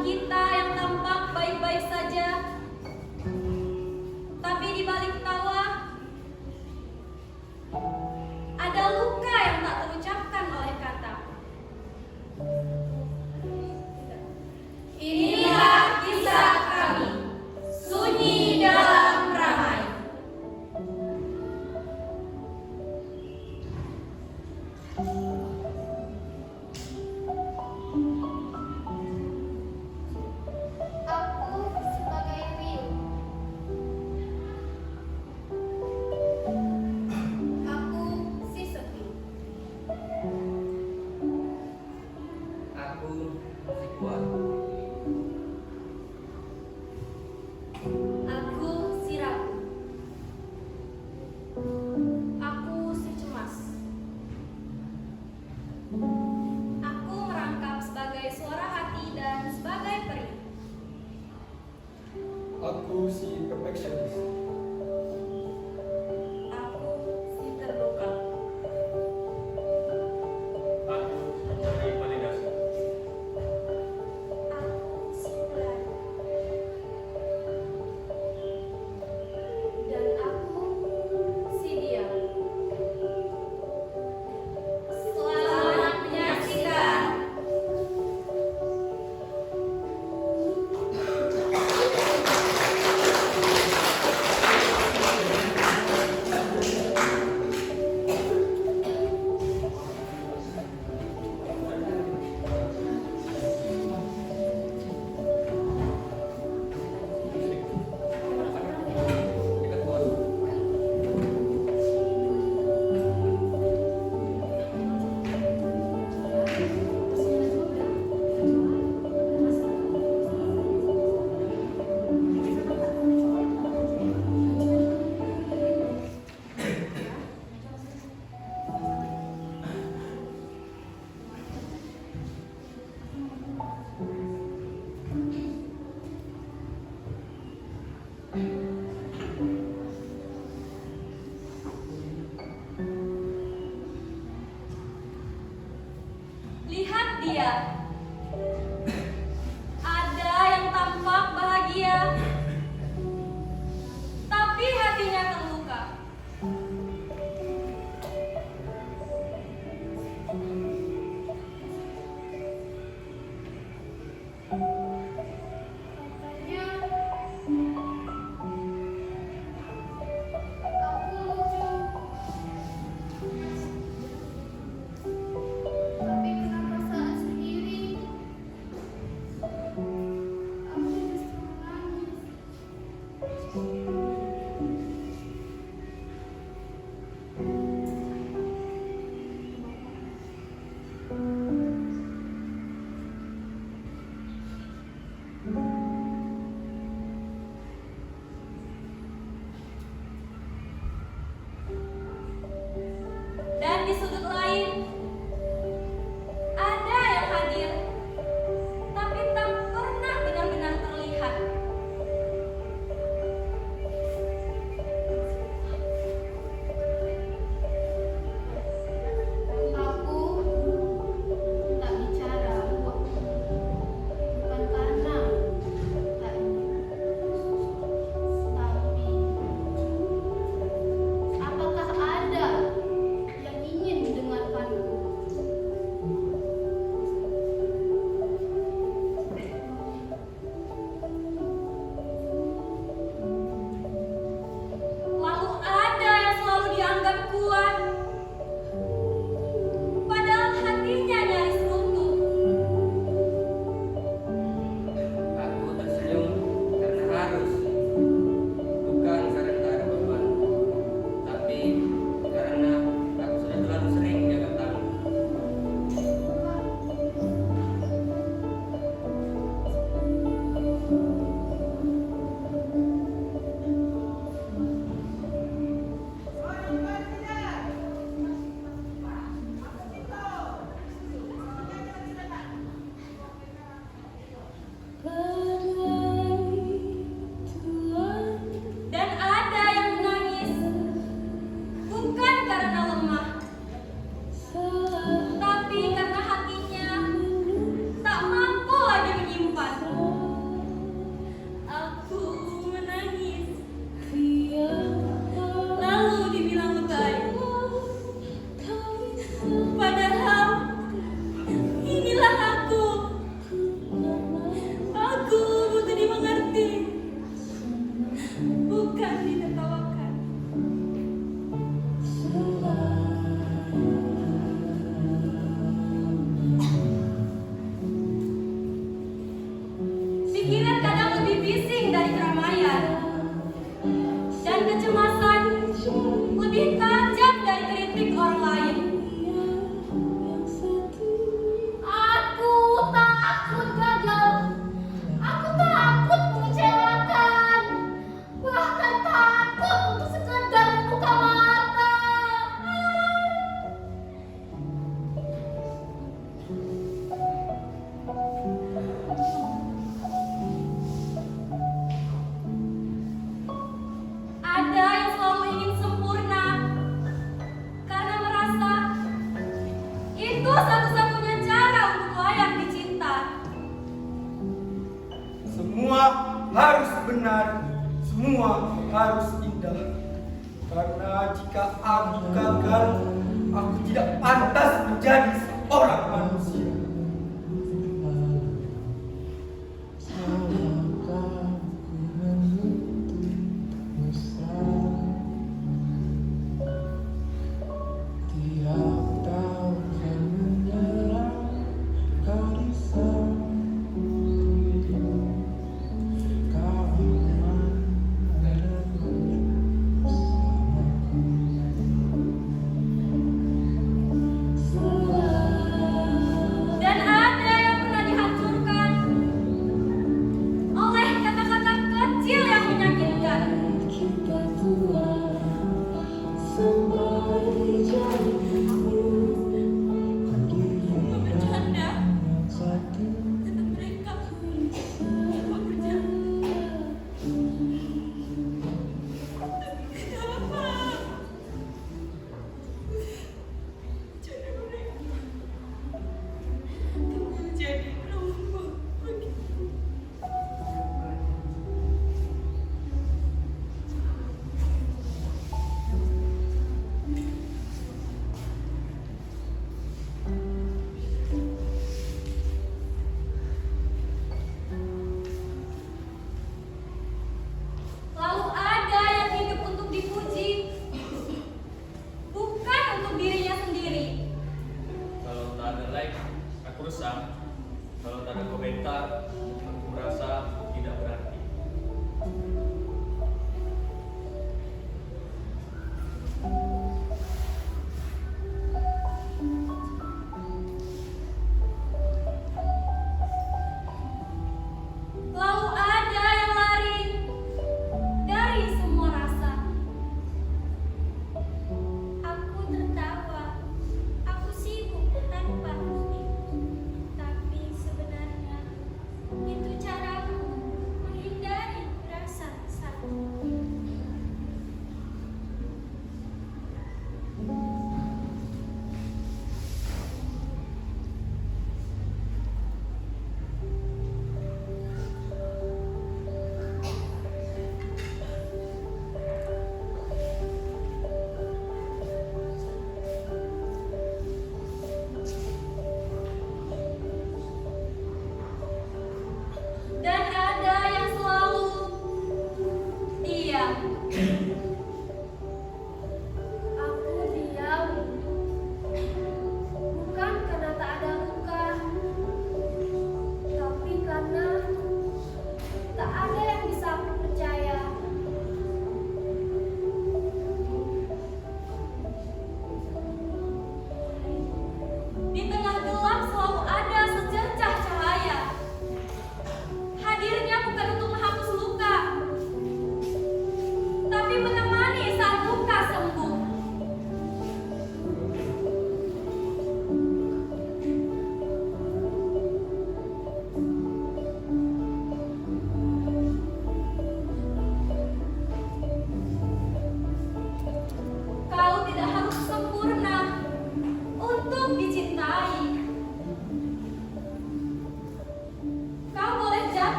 teman kita yang tampak baik-baik saja, tapi di balik tawa ada luka yang tak terucapkan oleh kata. Inilah kisah kami, sunyi dalam ramai. Aku sebagai Wiu. Aku si Sepi. Aku si Kuat. Aku si ragu. Aku si cemas. Aku merangkap sebagai suara hati dan sebagai perih. Aku si perfectionist. Aku si terluka. Aku mencari validasi. Aku si pelari. Dan aku si diam. Selamat menyaksikan. Lihat dia. Ada yang tampak bahagia, tapi hatinya terluka. Katanya aku lucu. Tapi kenapa saat sendiri Itu satu-satunya cara untuk layak dicinta. Semua harus benar, semua harus indah. Karena jika aku gagal, aku tidak pantas menjadi seorang manusia. Dan ada yang pernah dihancurkan oleh kata-kata kecil yang menyakitkan. Bercanda dengan mereka. Apa bercanda? Kenapa? Bercanda mereka. Kamu jadi lomba begitu. Lalu ada yang hidup untuk dipuji, bukan untuk dirinya sendiri. Kalau tak ada like, aku resah. Kalau tak ada komentar, aku merasa tidak berarti.